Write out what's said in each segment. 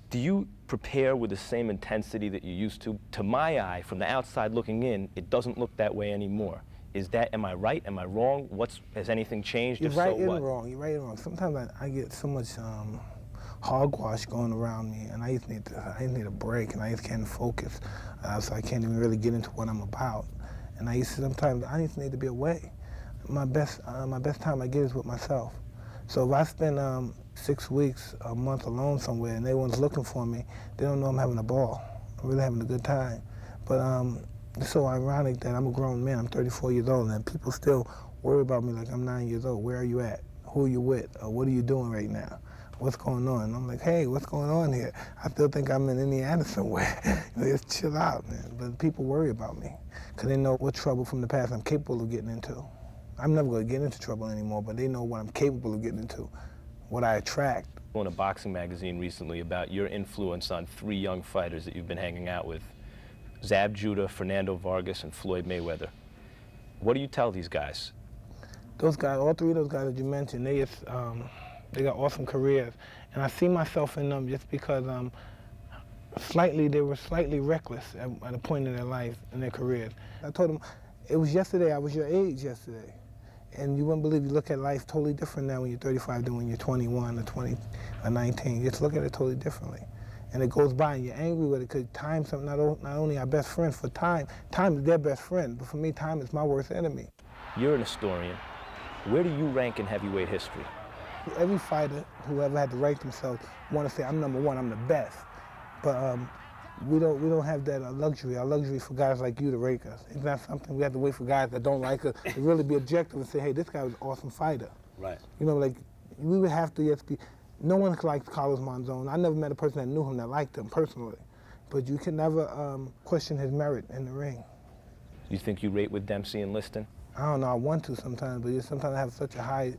Do you prepare with the same intensity that you used to? To my eye, from the outside looking in, it doesn't look that way anymore. Is that, am I right? Am I wrong? Has anything changed? You're If right so, and what? wrong. You're right and wrong. Sometimes I get so much hogwash going around me, and I just need a break, and I just can't focus, so I can't even really get into what I'm about. And sometimes I just need to be away. My best time I get is with myself. So if I spend 6 weeks, a month alone somewhere, and everyone's looking for me, they don't know I'm having a ball. I'm really having a good time. But it's so ironic that I'm a grown man. I'm 34 years old, and people still worry about me like I'm 9 years old. Where are you at? Who are you with? What are you doing right now? What's going on? And I'm like, hey, what's going on here? I still think I'm in Indiana somewhere. Just chill out, man. But people worry about me because they know what trouble from the past I'm capable of getting into. I'm never going to get into trouble anymore, but they know what I'm capable of getting into, what I attract. In a boxing magazine recently about your influence on 3 young fighters that you've been hanging out with, Zab Judah, Fernando Vargas, and Floyd Mayweather. What do you tell these guys? Those guys, all 3 of those guys that you mentioned, they got awesome careers. And I see myself in them just because they were slightly reckless at a point in their life, in their careers. I told them, it was yesterday, I was your age yesterday. And you wouldn't believe, you look at life totally different now when you're 35 than when you're 21 or 20 or 19. You just look at it totally differently. And it goes by and you're angry with it because time's not only our best friend, for time is their best friend, but for me, time is my worst enemy. You're an historian. Where do you rank in heavyweight history? Every fighter who ever had to rank themselves want to say, I'm number 1, I'm the best. But we don't have that luxury. Our luxury for guys like you to rank us. It's not something we have to wait for guys that don't like us to really be objective and say, hey, this guy was an awesome fighter. Right. You know, like, we would have to just be, no one likes Carlos Monzon. I never met a person that knew him that liked him personally. But you can never question his merit in the ring. You think you rate with Dempsey and Liston? I don't know, I want to sometimes, but sometimes I have such a high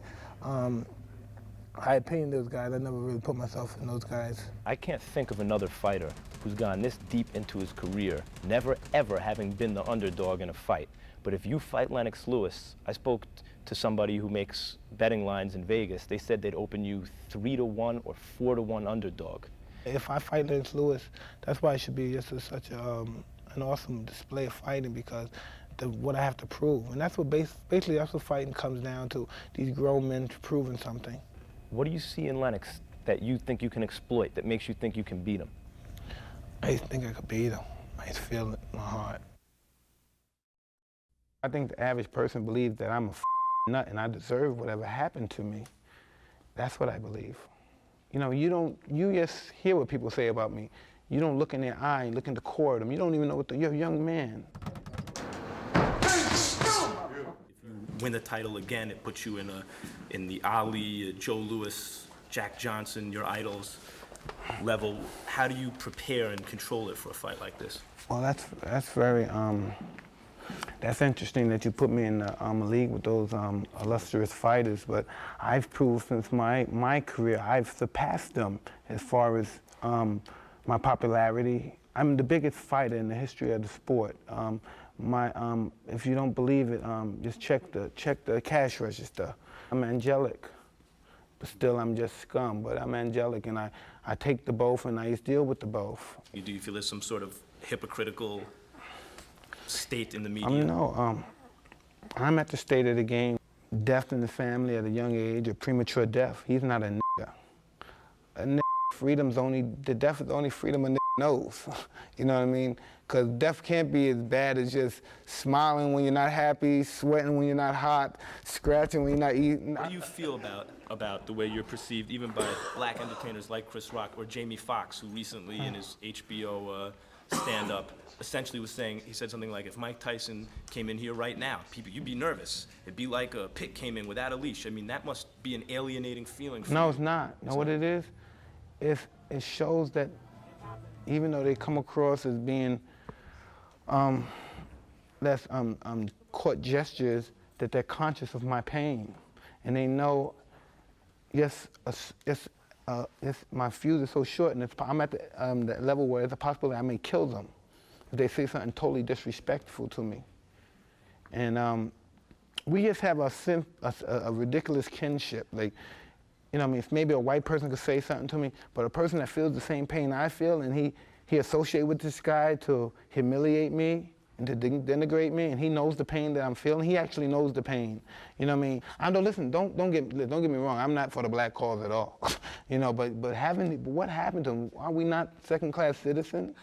opinion of those guys. I never really put myself in those guys. I can't think of another fighter who's gone this deep into his career, never ever having been the underdog in a fight. But if you fight Lennox Lewis, I spoke to somebody who makes betting lines in Vegas. They said they'd open you 3-1 or 4-1 underdog. If I fight Lennox Lewis, that's why it should be just such an awesome display of fighting, because what I have to prove. And that's what basically that's what fighting comes down to, these grown men proving something. What do you see in Lennox that you think you can exploit, that makes you think you can beat him? I just think I could beat him. I just feel it in my heart. I think the average person believes that I'm a nut and I deserve whatever happened to me. That's what I believe. You know, you just hear what people say about me. You don't look in their eye and look in the core of them. You don't even know what you're a young man. If you win the title again, it puts you in the Ali, Joe Louis, Jack Johnson, your idols level. How do you prepare and control it for a fight like this? Well, that's very that's interesting that you put me in the league with those illustrious fighters. But I've proved since my career, I've surpassed them as far as my popularity. I'm the biggest fighter in the history of the sport. If you don't believe it, just check the cash register. I'm angelic, but still I'm just scum. But I'm angelic, and I take the both, and I just deal with the both. Do you feel there's some sort of hypocritical state in the media? No, I'm at the state of the game. Death in the family at a young age, or premature death. He's not a nigga. A nigga, the death is the only freedom a nigga knows. You know what I mean? Because death can't be as bad as just smiling when you're not happy, sweating when you're not hot, scratching when you're not eating. What do you feel about the way you're perceived, even by black entertainers like Chris Rock or Jamie Foxx, who recently in his HBO stand-up essentially was saying, he said something like, if Mike Tyson came in here right now, you'd be nervous. It'd be like a pit came in without a leash. I mean, that must be an alienating feeling for you. No, it's not. You know what it is? It shows that even though they come across as being less court gestures, that they're conscious of my pain. And they know, yes, my fuse is so short, and I'm at the level where there's a possibility I may kill them if they say something totally disrespectful to me. And we just have a ridiculous kinship. Like, you know what I mean, if maybe a white person could say something to me, but a person that feels the same pain I feel, and he associated with this guy to humiliate me and to denigrate me, and he knows the pain that I'm feeling. He actually knows the pain. You know what I mean? I don't listen. Don't get me wrong. I'm not for the black cause at all. You know, but what happened to him? Are we not second-class citizens?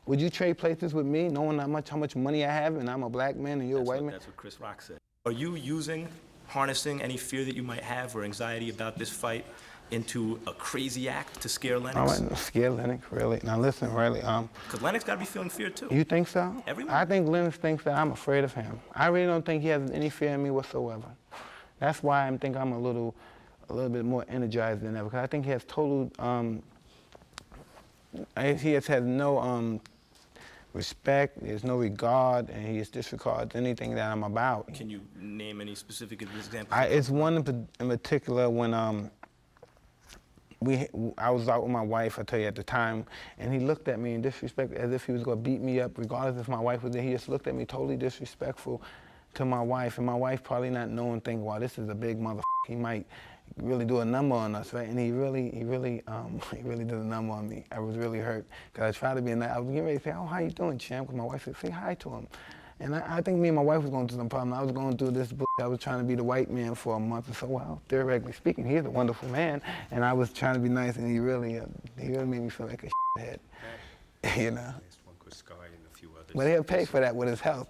Would you trade places with me, knowing how much money I have, and I'm a black man and you're a white man? That's what Chris Rock said. Are you harnessing any fear that you might have or anxiety about this fight into a crazy act to scare Lennox? I wouldn't scare Lennox, really. Now listen, really. Because Lennox got to be feeling fear too. You think so? Everyone. I think Lennox thinks that I'm afraid of him. I really don't think he has any fear in me whatsoever. That's why I think I'm a little bit more energized than ever. Because I think he has total, he has had no respect, there's no regard, and he disregards anything that I'm about. Can you name any specific examples? It's one in particular when I was out with my wife, I tell you, at the time, and he looked at me in disrespect as if he was going to beat me up, regardless if my wife was there. He just looked at me totally disrespectful to my wife, and my wife probably not knowing, thinking, wow, this is a big motherfucker. He might really do a number on us, right? And he really did a number on me. I was really hurt, because I tried to be nice. I was getting ready to say, oh, how you doing, champ? Because my wife said, say hi to him. And I think me and my wife was going through some problem. I was going through this I was trying to be the white man for a month or so. Well, theoretically speaking, he's a wonderful man, and I was trying to be nice, and he really made me feel like a shithead, you know. One Chris Sky and a few others. But he'll pay for that with his health.